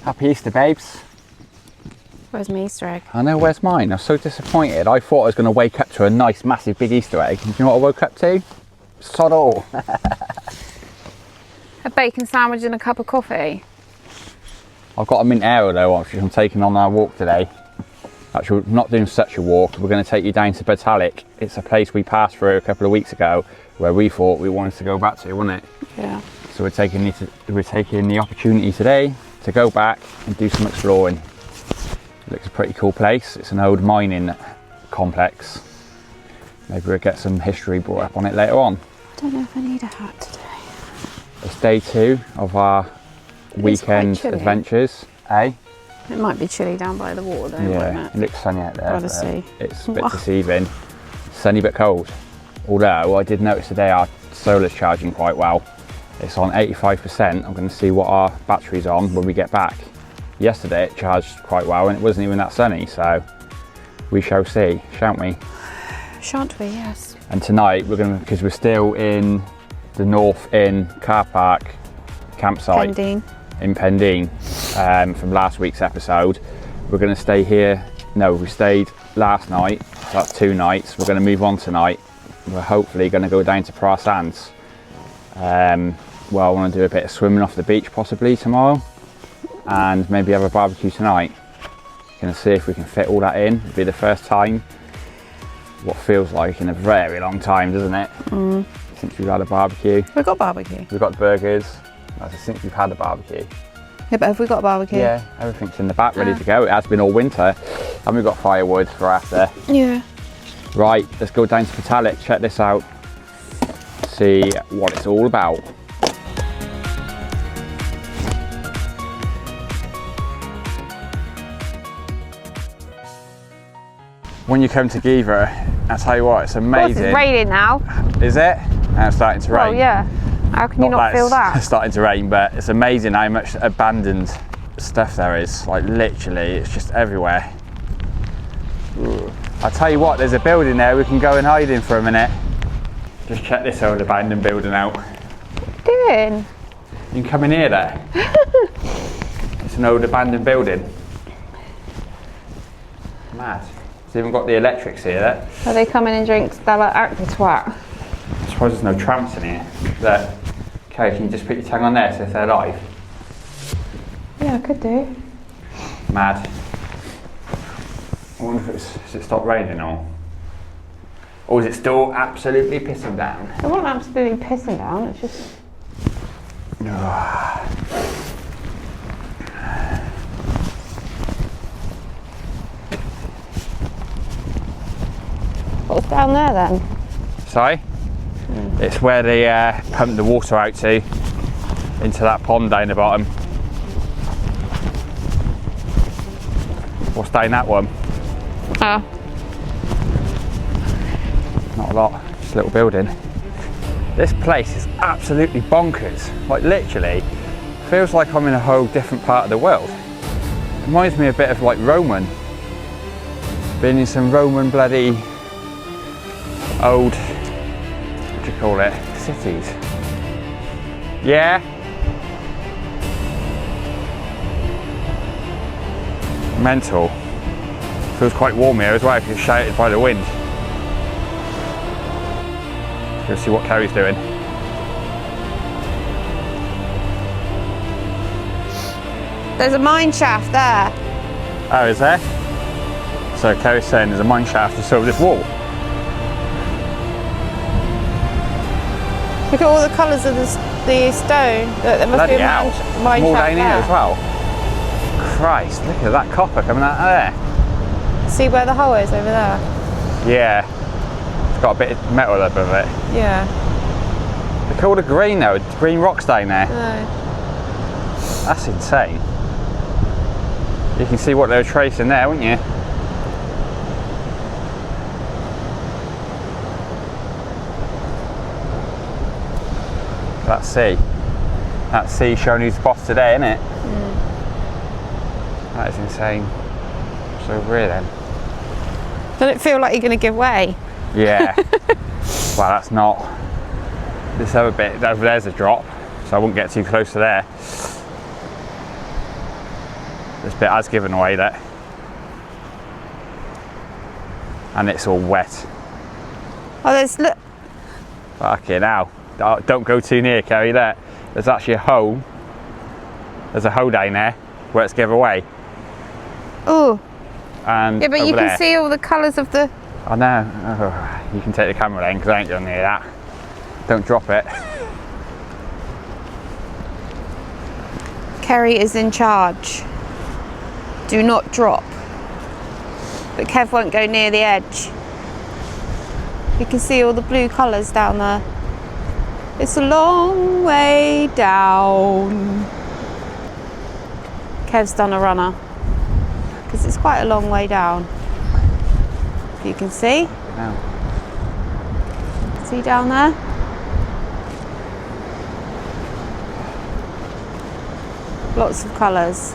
Happy Easter, babes. Where's my Easter egg? I know, where's mine? I was so disappointed. I thought I was going to wake up to a nice, massive, big Easter egg. Do you know what I woke up to? Sod all. A bacon sandwich and a cup of coffee. I've got a mint arrow though, which I'm taking on our walk today. Actually, we're not doing such a walk. We're going to take you down to Botallack. It's a place we passed through a couple of weeks ago where we thought we wanted to go back to, wasn't it? Yeah. So we're taking the opportunity today to go back and do some exploring. It looks a pretty cool place. It's an old mining complex. Maybe we'll get some history brought up on it later on. I don't know if I need a hat today. It's day 2 of our weekend adventures, eh? It might be chilly down by the water though, Yeah, won't it looks sunny out there. By the sea. It's a bit deceiving. Sunny but cold. Although I did notice today our solar's charging quite well. It's on 85%. I'm going to see what our battery's on when we get back. Yesterday it charged quite well and it wasn't even that sunny, so we shall see, shan't we? Shan't we? Yes. And tonight we're going to, because we're still in the North Inn car park campsite in Pendeen from last week's episode. We're going to stay here. No, we stayed last night, so that's 2 nights. We're going to move on tonight. We're hopefully going to go down to Pra Sands. Well, I want to do a bit of swimming off the beach possibly tomorrow and maybe have a barbecue tonight. Going to see if we can fit all that in. It'll be the first time, what feels like in a very long time, doesn't it? Since we've had a barbecue. We've got barbecue. We've got burgers. That's since we've had a barbecue. Yeah, but have we got a barbecue? Yeah, everything's in the back ready to go. It has been all winter and we've got firewood for after. Yeah. Right, let's go down to Botallack, check this out, see what it's all about. When you come to Geevor, I tell you what, it's amazing. It's raining now. Is it? And it's starting to rain. Oh yeah. How can you not feel that? It's starting to rain, but it's amazing how much abandoned stuff there is. Like literally, it's just everywhere. Ooh. I'll tell you what, there's a building there we can go and hide in for a minute. Just check this old abandoned building out. What are you doing? You can come in here there. It's an old abandoned building. Mad. It's even got the electrics here there. Are they coming and drink Stella Arctic twat? I suppose there's no tramps in here. There. Okay, can you just put your tongue on there so if they're alive? Yeah, I could do. Mad. I wonder if has it stopped raining or is it still absolutely pissing down? It wasn't absolutely pissing down, it's just... What's down there then? Sorry? It's where they pump the water out to, into that pond down the bottom. What's down that one? Oh. Not a lot, just a little building. This place is absolutely bonkers. Like literally, feels like I'm in a whole different part of the world. It reminds me a bit of like Roman. Being in some Roman bloody old, what do you call it, cities. Yeah? Mental. Feels quite warm here as well if you're shouted by the wind. Let's go see what Kerry's doing. There's a mine shaft there. Oh, is there? So Kerry's saying there's a mine shaft just over this wall. Look at all the colours of the stone. Look, there must be a mine More shaft down here as well. Christ, look at that copper coming out of there. See where the hole is over there? Yeah. It's got a bit of metal above it. Yeah. Look at all the green though, green rocks down there. No. That's insane. You can see what they were tracing there, wouldn't you? That sea showing who's boss today, isn't it? That is insane. So over here then. Doesn't it feel like you're going to give way? Yeah. Well, that's not. This other bit over there's a drop, so I won't get too close to there. This bit has given away that. And it's all wet. Oh, look. Fucking hell. Don't go too near, Kerry. There's actually a hole. There's a hole down there where it's given away. Oh. And yeah, but you can see all the colours of the... I know. Oh, you can take the camera then, because I ain't going near that. Don't drop it. Kerry is in charge. Do not drop. But Kev won't go near the edge. You can see all the blue colours down there. It's a long way down. Kev's done a runner. Because it's quite a long way down. You can see. No. See down there? Lots of colours.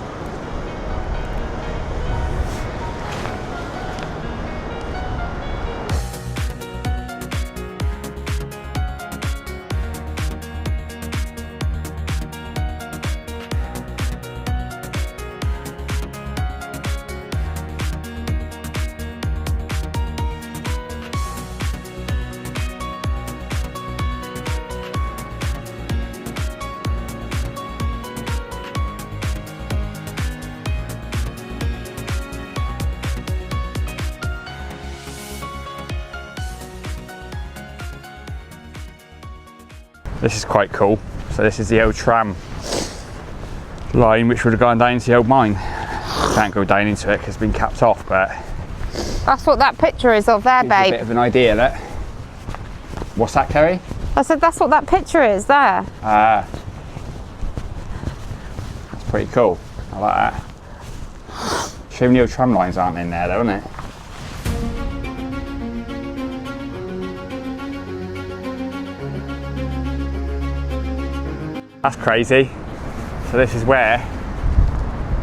This is quite cool. So this is the old tram line which would have gone down into the old mine. Can't go down into it because it's been capped off, but... That's what that picture is of there, babe. A bit of an idea, look. What's that, Kerry? I said that's what that picture is there. That's pretty cool. I like that. Shame the old tram lines aren't in there though, isn't it? That's crazy. So this is where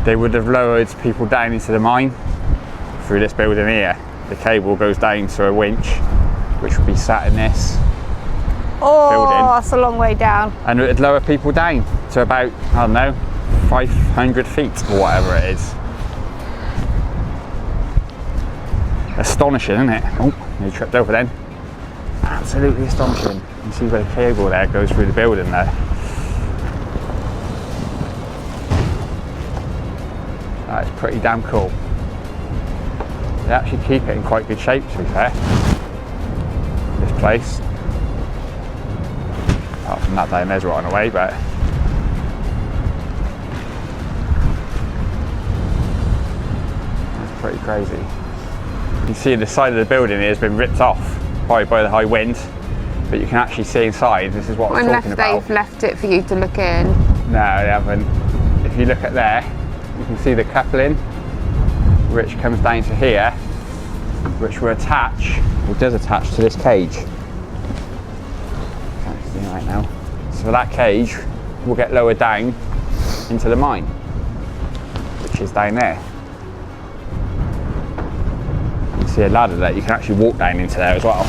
they would have lowered people down into the mine through this building here. The cable goes down to a winch, which would be sat in this building. That's a long way down. And it would lower people down to about, I don't know, 500 feet or whatever it is. Astonishing, isn't it? Oh, you tripped over then. Absolutely astonishing. You can see where the cable there goes through the building there. That's pretty damn cool. They actually keep it in quite good shape, to be fair. This place. Apart from that down there's rotting away, but that's pretty crazy. You can see the side of the building here has been ripped off by the high wind, but you can actually see inside. This is what we're talking about. Unless they've left it for you to look in. No, they haven't. If you look at there, you can see the coupling, which comes down to here, which will attach, or does attach to this cage. Can't see right now. So that cage will get lowered down into the mine, which is down there. You can see a ladder that you can actually walk down into there as well.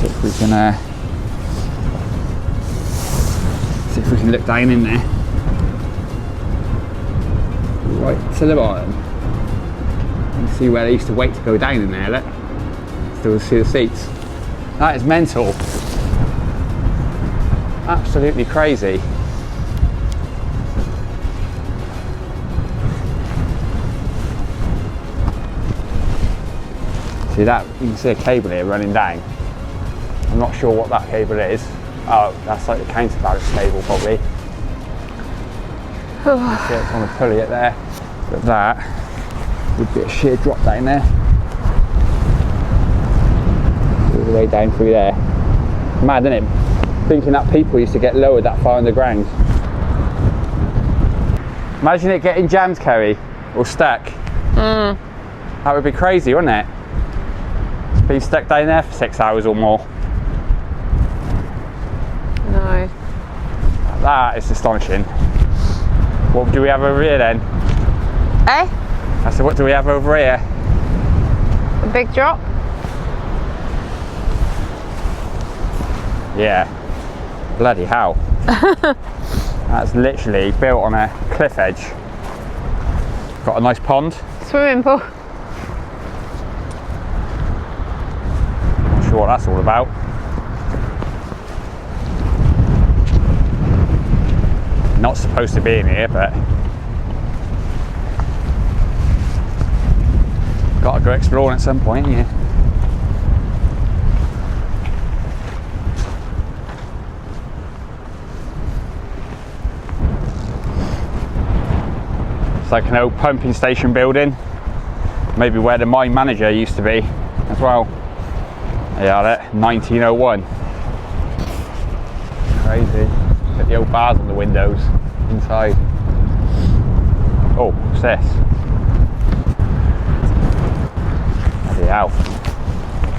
See if we can look down in there. Right to the bottom. You can see where they used to wait to go down in there, look. Still see the seats. That is mental. Absolutely crazy. See that? You can see a cable here running down. I'm not sure what that cable is. Oh, that's like the counterbalance cable probably. See it's on the pulley at there. But that would be a sheer drop down there. All the way down through there. Mad, isn't it? Thinking that people used to get lowered that far underground. Imagine it getting jammed, Kerry, or stuck. That would be crazy, wouldn't it? It's been stuck down there for 6 hours or more. No. That is astonishing. What do we have over here then? Eh? I said, what do we have over here? A big drop? Yeah. Bloody hell. That's literally built on a cliff edge. Got a nice pond. Swimming pool. Not sure what that's all about. Not supposed to be in here, but got to go exploring at some point, yeah. It's like an old pumping station building, maybe where the mine manager used to be as well. Yeah, that 1901. Crazy. Got the old bars on the windows inside. Oh, what's this? Bloody hell.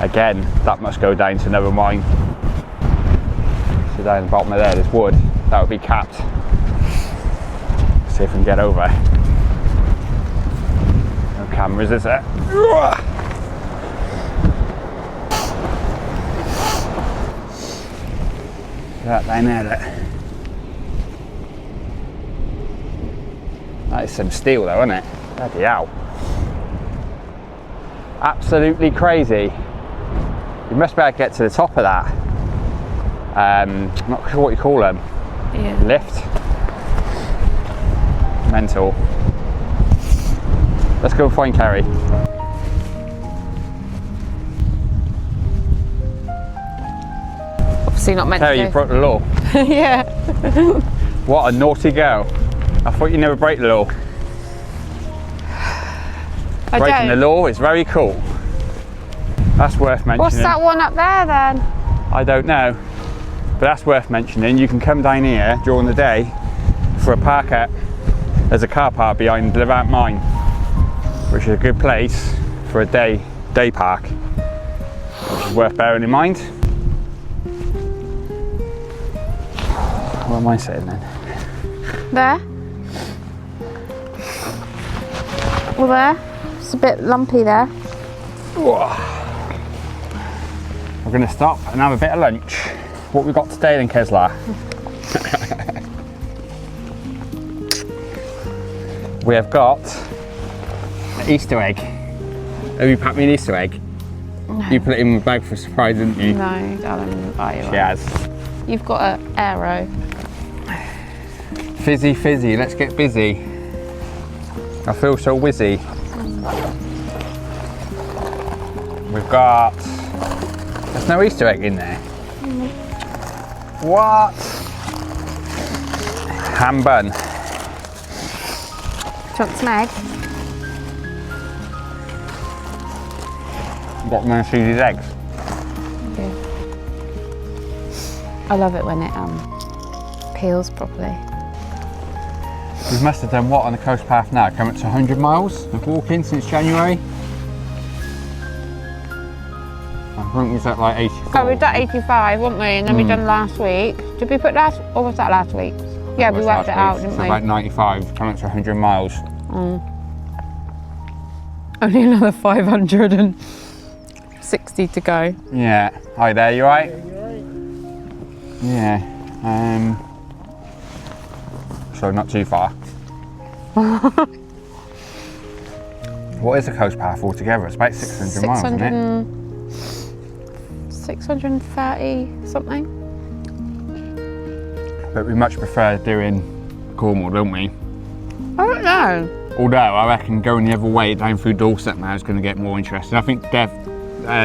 Again, that must go down to another mine. So down the bottom of there, there's wood. That would be capped. See if we can get over. No cameras, is there? That down there, that is some steel though, isn't it? Bloody hell. Absolutely crazy. You must be able to get to the top of that. I'm not sure what you call them. Yeah. Lift. Mental. Let's go and find Kerry. Obviously not meant Kerry, to. you broke the law. Yeah. What a naughty girl. I thought you never break the law. Breaking the law is very cool. That's worth mentioning. What's that one up there then? I don't know, but that's worth mentioning. You can come down here during the day for a park at. There's a car park behind the Levant mine, which is a good place for a day park, which is worth bearing in mind. Where am I sitting then? There. Well, there. It's a bit lumpy there. Whoa. We're going to stop and have a bit of lunch. What we got today then, Kesla? We have got an Easter egg. Have you packed me an Easter egg? No. You put it in my bag for a surprise, didn't you? No, darling, buy you She one. has. You've got an arrow. Fizzy, fizzy, let's get busy. I feel so wizzy. We've got... There's no Easter egg in there. What? Ham bun. Do you want some egg? Got one of Susie's eggs. Yeah. I love it when it peels properly. We must have done what on the coast path now? Coming up to 100 miles of walking since January. I think we've at like 84. So we've done 85, weren't we? And then we done last week. Did we put last, or was that last week? Yeah, we worked it out, didn't so we? About 95, coming up to 100 miles. Only another 560 to go. Yeah. Hi there, you alright? Yeah. So not too far. What is the coast path altogether? It's about 600 miles, isn't it? 630 something. But we much prefer doing Cornwall, don't we? I don't know. Although I reckon going the other way down through Dorset now is going to get more interesting. I think Devon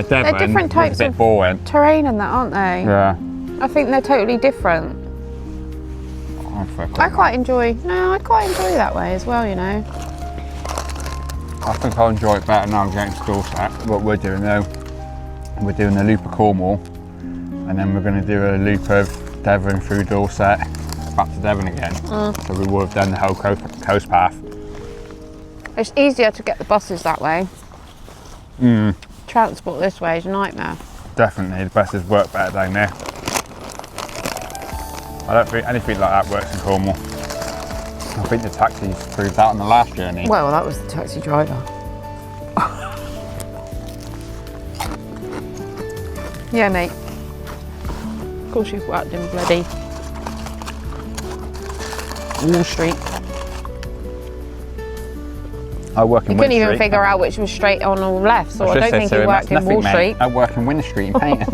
They're different types is a bit of boring. terrain and that, aren't they? Yeah. I think they're totally different. I quite enjoy that way as well, you know. I think I'll enjoy it better now getting to Dorset. What we're doing though, we're doing a loop of Cornwall, and then we're going to do a loop of Devon through Dorset, back to Devon again. So we will have done the whole coast path. It's easier to get the buses that way. Transport this way is a nightmare. Definitely, the buses work better down there. I don't think anything like that works in Cornwall. I think the taxis proved that on the last journey. Well, that was the taxi driver. Yeah, mate. Of course you've worked in bloody Wall Street. I work in You Winter couldn't even Street. figure out which was straight on or left, so I don't think you worked in Wall Street. I work in Winter Street in painting.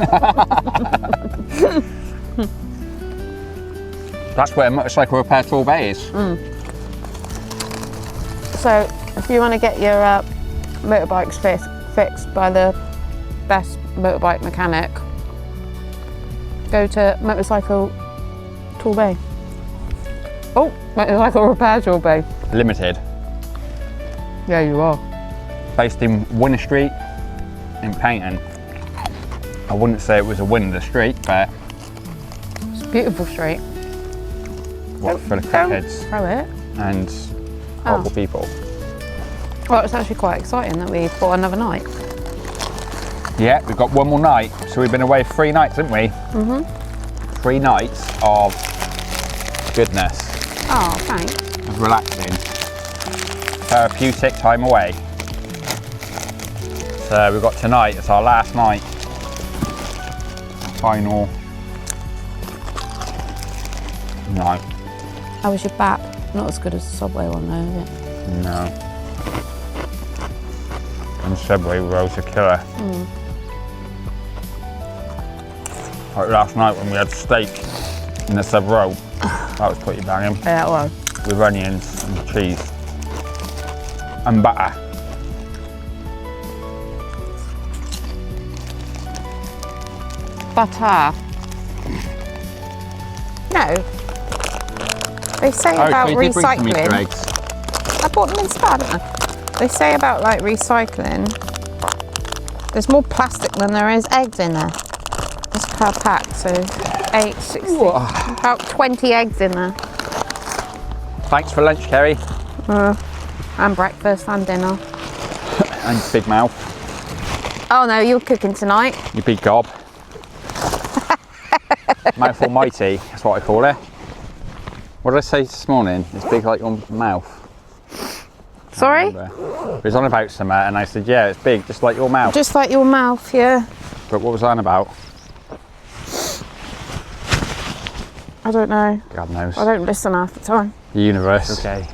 That's where motorcycle repair tool bay is. So if you want to get your motorbikes fixed by the best motorbike mechanic, go to Motorcycle Tool Bay. Oh, Motorcycle Repair Tool Bay. Limited. Yeah, you are. Based in Winter Street in Paynton. I wouldn't say it was a win of the street, but It's a beautiful street. what, for the crackheads Throw it. and horrible people. Well, it's actually quite exciting that we bought another night. Yeah, we've got one more night, so we've been away 3 nights, haven't we? 3 nights of goodness, Oh, thanks. of relaxing, therapeutic time away. So we've got tonight, it's our last night, final night. How was your BAP? Not as good as the Subway one though, is it? No. And Subway rolls a killer. Like last night when we had steak in the sub roll, that was pretty banging. Yeah, it was. With onions and cheese and butter. Butter. No. They say about so you did bring some Easter recycling. eggs. I bought them in Spar, didn't I? They say about like recycling. There's more plastic than there is eggs in there. That's per pack, so 8, 16. About 20 eggs in there. Thanks for lunch, Kerry. And breakfast and dinner. And big mouth. Oh no, you're cooking tonight. You big gob. Mouth almighty, that's what I call it. What did I say this morning? It's big like your mouth. Sorry? It was on about something and I said, yeah, it's big, just like your mouth. Just like your mouth, yeah. But what was I on about? I don't know. God knows. I don't listen half the time. The universe. Okay.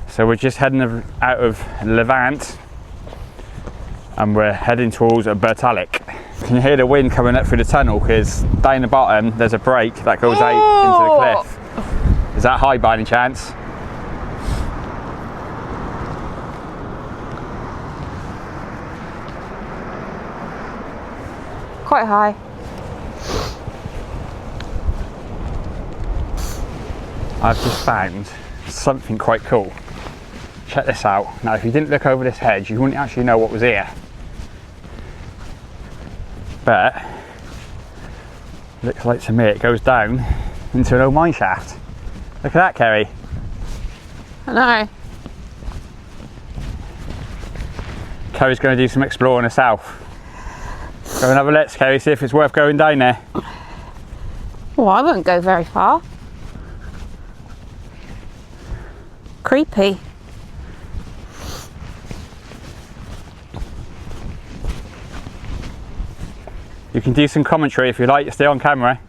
So we're just heading out of Levant and we're heading towards Botallack. Can you hear the wind coming up through the tunnel? Because down the bottom there's a break that goes out into the cliff. Is that high by any chance? Quite high. I've just found something quite cool. Check this out. Now if you didn't look over this hedge you wouldn't actually know what was here. But looks like to me it goes down into an old mine shaft. Look at that, Kerry. I know. Kerry's going to do some exploring herself. Go and have a look, Kerry, see if it's worth going down there. Well, I wouldn't go very far. Creepy. You can do some commentary if you like, stay on camera.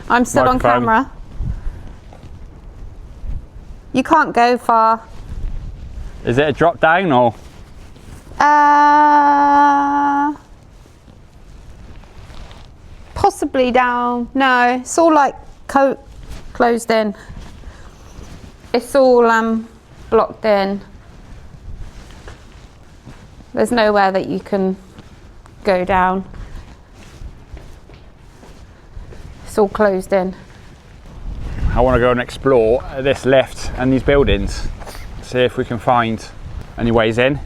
I'm still on Microphone. camera. You can't go far. Is it a drop down or? Possibly down. No, it's all like closed in. It's all blocked in. There's nowhere that you can go down. It's all closed in. I want to go and explore this lift and these buildings. See if we can find any ways in,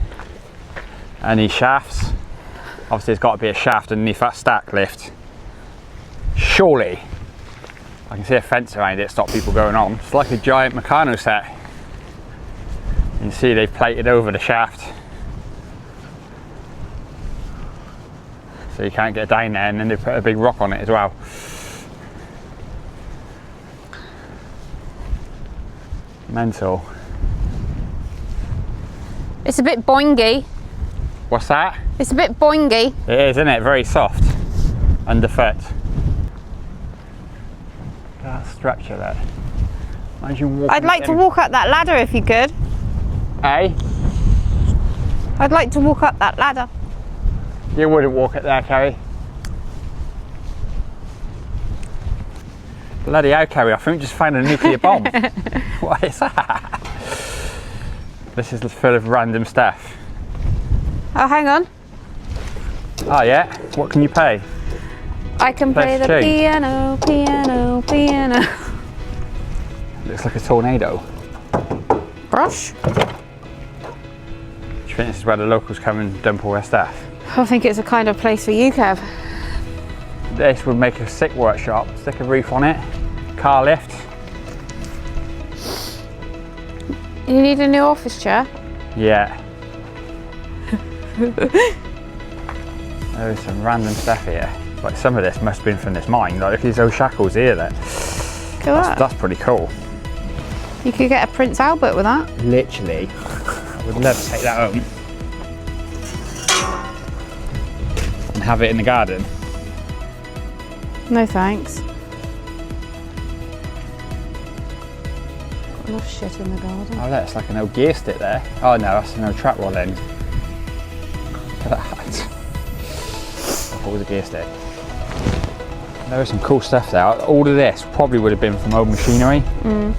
any shafts. Obviously there's got to be a shaft underneath that stack lift. Surely. I can see a fence around it to stop people going on. It's like a giant Meccano set. You can see they've plated over the shaft. So you can't get down there, and then they put a big rock on it as well. Mental. It's a bit boingy. What's that? It's a bit boingy. It is, isn't it? Very soft underfoot. That structure there. I'd like to walk up that ladder if you could. Eh? I'd like to walk up that ladder. You wouldn't walk it there, Carrie. Bloody hell, Carrie, I think we just found a nuclear bomb. What is that? This is full of random stuff. Oh, hang on. Oh yeah? What can you play? I can play the piano, piano, piano. Looks like a tornado. Brush? Do you think this is where the locals come and dump all their stuff? I think it's a kind of place for you, Kev. This would make a sick workshop. Stick a roof on it. Car lift. You need a new office chair? Yeah. There's some random stuff here. Like some of this must have been from this mine. Like look at these old shackles here. That's pretty cool. You could get a Prince Albert with that. Literally. I would love to take that home. And have it in the garden. No thanks. Got enough shit in the garden. Oh, that's like an old gear stick there. Oh no, that's an old trap rod end. Look at that. I thought it was a gear stick. There was some cool stuff there. All of this probably would have been from old machinery. Mm.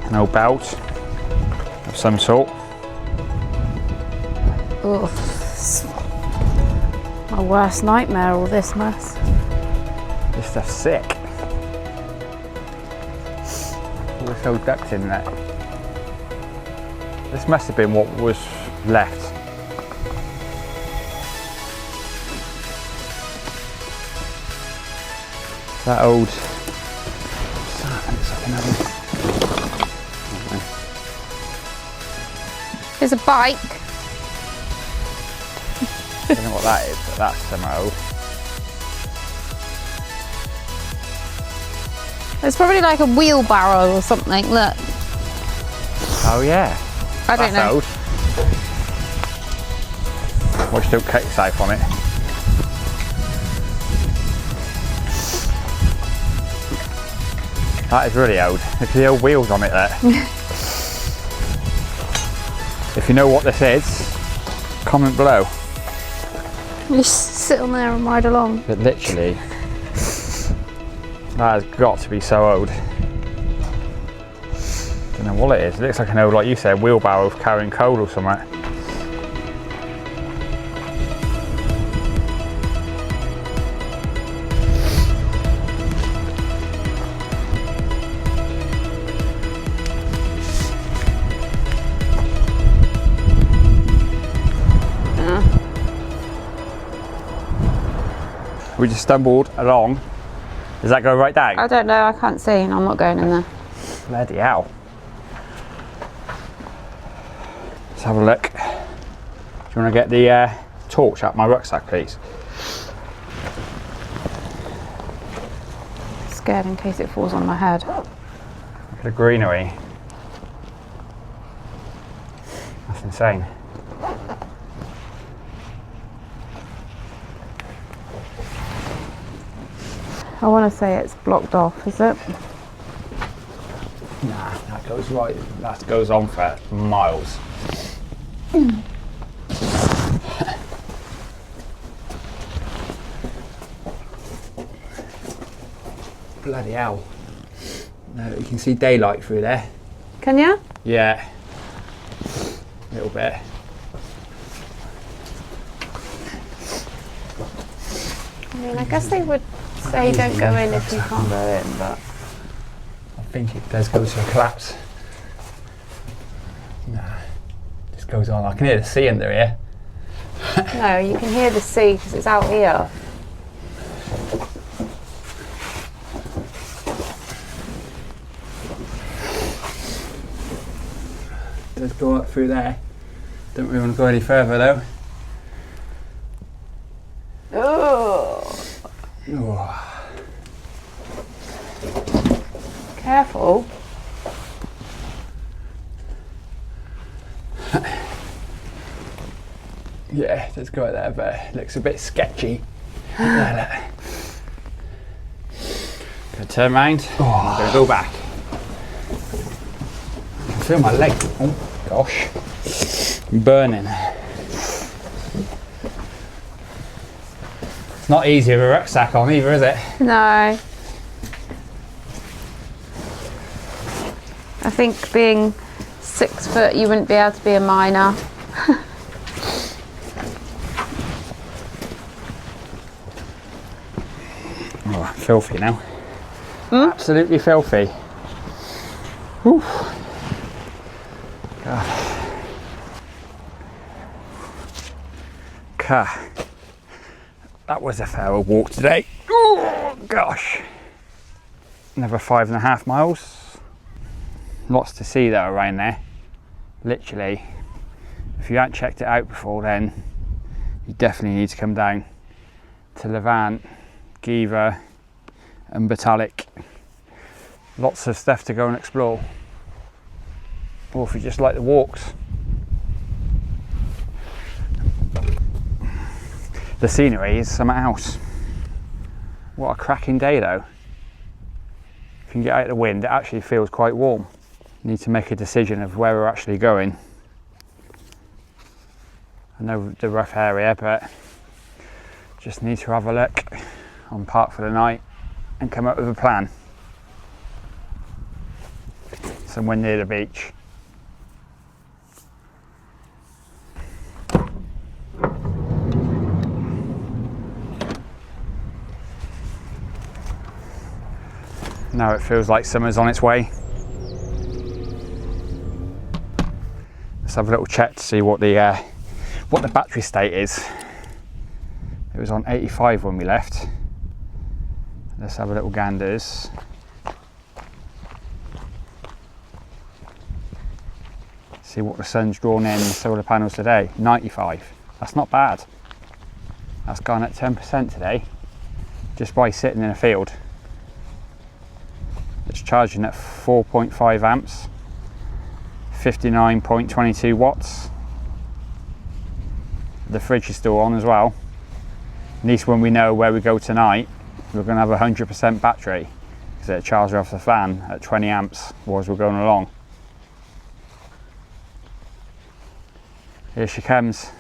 An old belt of some sort. Ugh. My worst nightmare, all this mess. This stuff's sick. All this old duct in there. This must have been what was left. That old. What's that? Looks like another. There's a bike. I don't know what that is, but that's somewhere old. It's probably like a wheelbarrow or something, look. Oh yeah. I don't know. Old. Watch, don't cut yourself on it. That is really old. Look at the old wheels on it there. If you know what this is, comment below. You just sit on there and ride along. But literally, that has got to be so old. Don't know what it is. It looks like an old, like you said, wheelbarrow carrying coal or something. We just stumbled along. Does that go right down? I don't know, I can't see and I'm not going in there. Bloody hell. Let's have a look. Do you want to get the torch out my rucksack, please? Scared in case it falls on my head. Look at the greenery. That's insane. I want to say it's blocked off, is it? Nah, that goes right. That goes on for miles. Bloody hell. No, you can see daylight through there. Can you? Yeah. A little bit. I mean, I guess they would say don't go in if you can't go in, but I think it does go to a collapse. Nah, it just goes on. I can hear the sea under here. no, you can hear the sea because it's out here. It does go up through there. Don't really want to go any further though. Oh. Oh. Careful. Yeah, it does go out there, but it looks a bit sketcy. Gonna turn round. I'm gonna go back. feel my leg. Oh gosh, I'm burning. It's not easy with a rucksack on either, is it? No. I think being 6 foot, you wouldn't be able to be a miner. Oh, filthy now. Absolutely filthy. Whew. God. That was a fair old walk today. Oh gosh. Another 5.5 miles. Lots to see though around there. Literally, if you hadn't checked it out before then, you definitely need to come down to Levant, Geevor and Botallack. Lots of stuff to go and explore. Or if you just like the walks. The scenery is something else. What a cracking day though. If you can get out of the wind, it actually feels quite warm. Need to make a decision of where we're actually going. I know the rough area, but just need to have a look on park for the night and come up with a plan. Somewhere near the beach. Now it feels like summer's on its way. Let's have a little check to see what the battery state is. It was on 85 when we left. Let's have a little ganders. See what the sun's drawn in the solar panels today. 95. That's not bad. That's gone at 10% today, just by sitting in a field. It's charging at 4.5 amps, 59.22 watts. The fridge is still on as well. At least when we know where we go tonight, we're going to have 100% battery, because it charges off the fan at 20 amps as we're going along. Here she comes.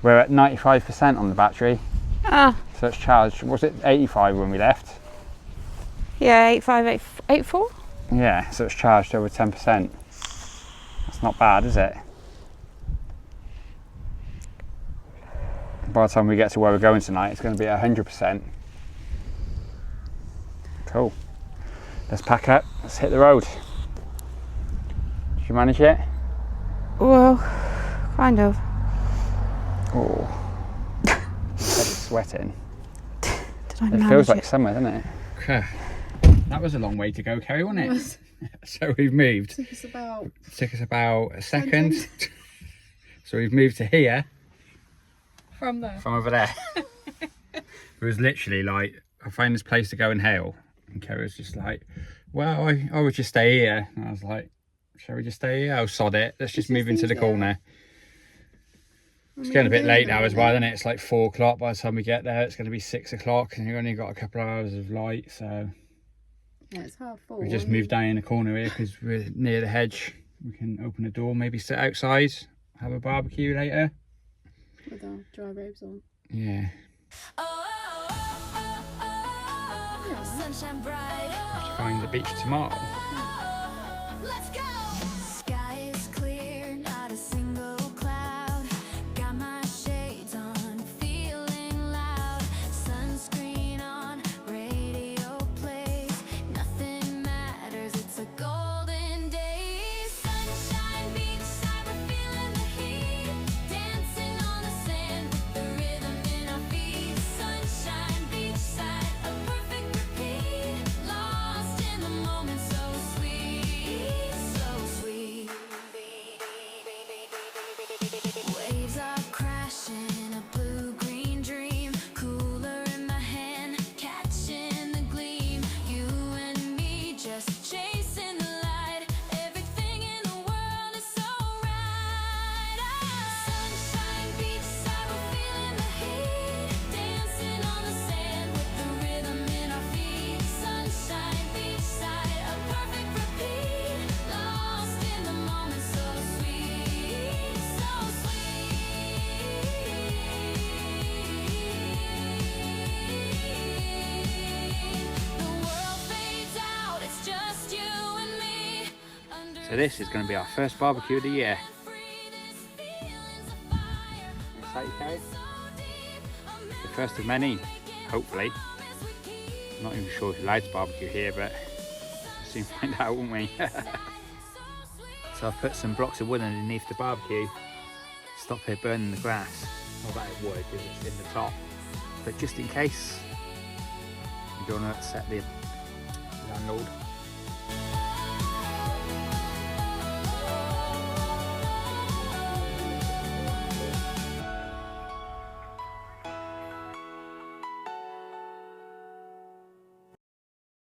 We're at 95% on the battery. So it's charged. Was it 85 when we left? Yeah, 85, 84? Yeah, so it's charged over 10%. That's not bad, is it? By the time we get to where we're going tonight, it's going to be at 100%. Cool. Let's pack up. Let's hit the road. Did you manage it? Well, kind of. Oh, it's sweating. Did I manage it? Feels like it? summer, doesn't it? Okay. That was a long way to go, Kerry, wasn't it? So we've moved. Took us about a second. So we've moved to here. From there. From over there. It was literally like, I found this place to go and hail. And Kerry was just like, well, I would just stay here. And I was like, shall we just stay here? Oh, sod it. Let's just move into the corner. It's getting a bit late now as well, isn't it? It's like 4 o'clock by the time we get there. It's going to be 6 o'clock and you've only got a couple of hours of light, so... Yeah, it's hard for. We just moved down in the corner here because we're near the hedge. We can open the door, maybe sit outside, have a barbecue later. With our dry robes on. Yeah. Have to find the beach tomorrow. Let's go! Sky is clear, not a single cloud. Got my shades on, feeling loud. Sunscreen on, radio plays. Nothing matters, it's a golden day. Sunshine, beachside, we're feeling the heat. Dancing on the sand with the rhythm in our feet. Sunshine, beachside, a perfect repeat. Lost in the moment, so So this is going to be our first barbecue of the year. Excited, Carrie? The first of many, hopefully. I'm not even sure if you're allowed to barbecue here, but we'll soon find out, won't we? So I've put some blocks of wood underneath the barbecue. Stop it burning the grass. Not that it would, because it's in the top. But just in case, you don't want to upset the landlord.